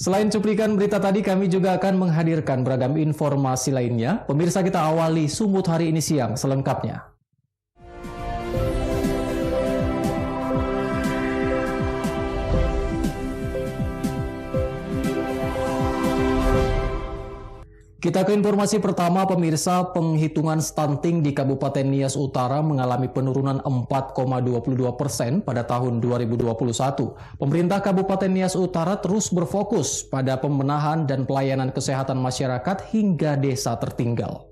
Selain cuplikan berita tadi, kami juga akan menghadirkan beragam informasi lainnya. Pemirsa, kita awali Sumut hari ini siang selengkapnya. Kita ke informasi pertama, pemirsa. Penghitungan stunting di Kabupaten Nias Utara mengalami penurunan 4,22% pada tahun 2021. Pemerintah Kabupaten Nias Utara terus berfokus pada pembenahan dan pelayanan kesehatan masyarakat hingga desa tertinggal.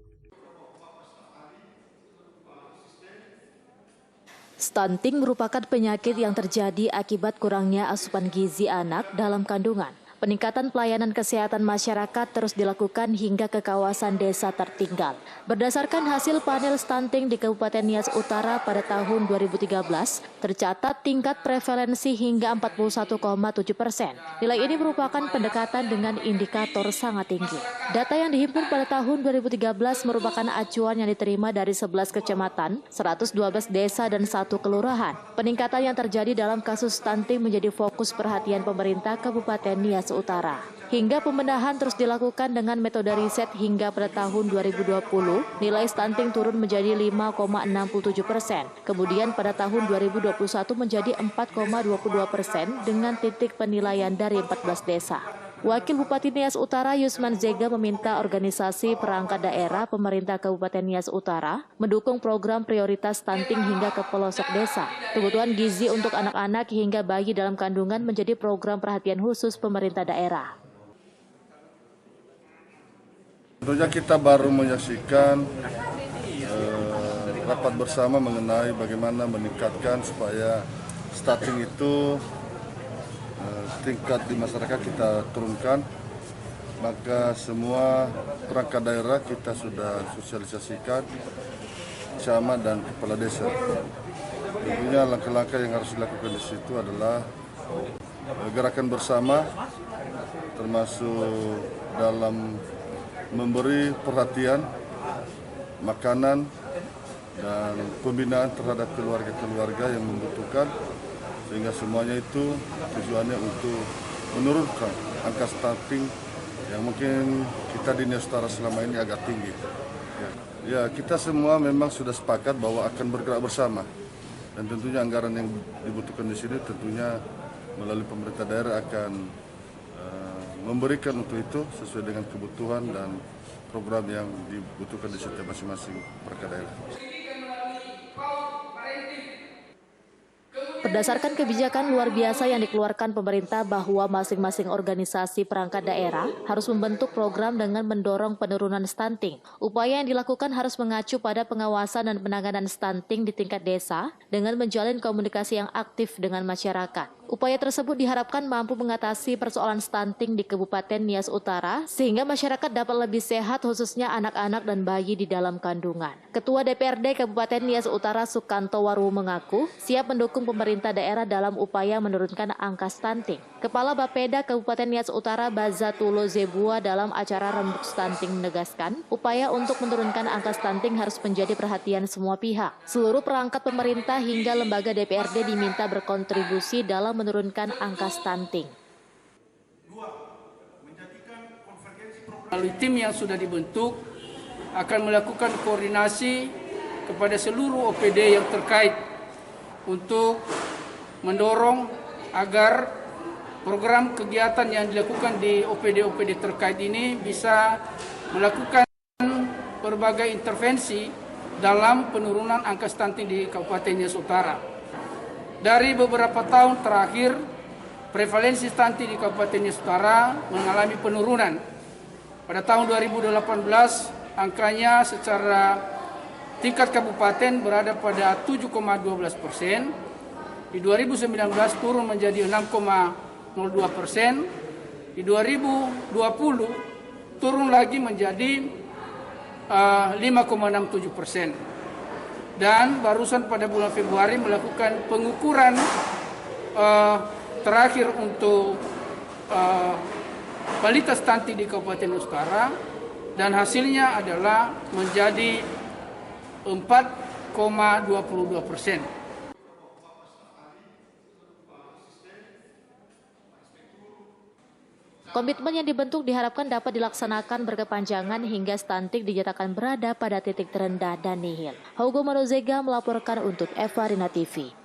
Stunting merupakan penyakit yang terjadi akibat kurangnya asupan gizi anak dalam kandungan. Peningkatan pelayanan kesehatan masyarakat terus dilakukan hingga ke kawasan desa tertinggal. Berdasarkan hasil panel stunting di Kabupaten Nias Utara pada tahun 2013, tercatat tingkat prevalensi hingga 41,7%. Nilai ini merupakan pendekatan dengan indikator sangat tinggi. Data yang dihimpun pada tahun 2013 merupakan acuan yang diterima dari 11 kecamatan, 112 desa, dan 1 kelurahan. Peningkatan yang terjadi dalam kasus stunting menjadi fokus perhatian pemerintah Kabupaten Nias Utara. Hingga pembenahan terus dilakukan dengan metode riset hingga pada tahun 2020, nilai stunting turun menjadi 5,67%. Kemudian pada tahun 2021 menjadi 4,22% dengan titik penilaian dari 14 desa. Wakil Bupati Nias Utara Yusman Zega meminta organisasi perangkat daerah pemerintah Kabupaten Nias Utara mendukung program prioritas stunting hingga ke pelosok desa. Kebutuhan gizi untuk anak-anak hingga bayi dalam kandungan menjadi program perhatian khusus pemerintah daerah. Tentunya kita baru menyaksikan rapat bersama mengenai bagaimana meningkatkan supaya stunting itu tingkat di masyarakat kita turunkan. Maka semua perangkat daerah kita sudah sosialisasikan, camat dan kepala desa. Tentunya langkah-langkah yang harus dilakukan di situ adalah gerakan bersama, termasuk dalam memberi perhatian, makanan, dan pembinaan terhadap keluarga-keluarga yang membutuhkan, sehingga semuanya itu tujuannya untuk menurunkan angka stunting yang mungkin kita di Nias Utara selama ini agak tinggi. Ya, kita semua memang sudah sepakat bahwa akan bergerak bersama, dan tentunya anggaran yang dibutuhkan di sini tentunya melalui pemerintah daerah akan memberikan untuk itu sesuai dengan kebutuhan dan program yang dibutuhkan di setiap masing-masing perangkat daerah. Berdasarkan kebijakan luar biasa yang dikeluarkan pemerintah bahwa masing-masing organisasi perangkat daerah harus membentuk program dengan mendorong penurunan stunting. Upaya yang dilakukan harus mengacu pada pengawasan dan penanganan stunting di tingkat desa dengan menjalin komunikasi yang aktif dengan masyarakat. Upaya tersebut diharapkan mampu mengatasi persoalan stunting di Kabupaten Nias Utara sehingga masyarakat dapat lebih sehat, khususnya anak-anak dan bayi di dalam kandungan. Ketua DPRD Kabupaten Nias Utara Sukanto Waru mengaku siap mendukung pemerintah daerah dalam upaya menurunkan angka stunting. Kepala Bapeda Kabupaten Nias Utara Bazatulo Zebua dalam acara Rembuk Stunting menegaskan upaya untuk menurunkan angka stunting harus menjadi perhatian semua pihak. Seluruh perangkat pemerintah hingga lembaga DPRD diminta berkontribusi dalam menurunkan angka stunting. Melalui tim yang sudah dibentuk akan melakukan koordinasi kepada seluruh OPD yang terkait untuk mendorong agar program kegiatan yang dilakukan di OPD-OPD terkait ini bisa melakukan berbagai intervensi dalam penurunan angka stunting di Kabupaten Nias Utara. Dari beberapa tahun terakhir, prevalensi stunting di Kabupaten Nias Utara mengalami penurunan. Pada tahun 2018, angkanya secara tingkat kabupaten berada pada 7,12%. Di 2019 turun menjadi 6,02%. Di 2020 turun lagi menjadi 5,67%. Dan barusan pada bulan Februari melakukan pengukuran terakhir untuk balita stunting di Kabupaten Nias Utara, dan hasilnya adalah menjadi 4,22%. Komitmen yang dibentuk diharapkan dapat dilaksanakan berkepanjangan hingga stunting dinyatakan berada pada titik terendah dan nihil. Hugo Manuzega melaporkan untuk Eva Rina TV.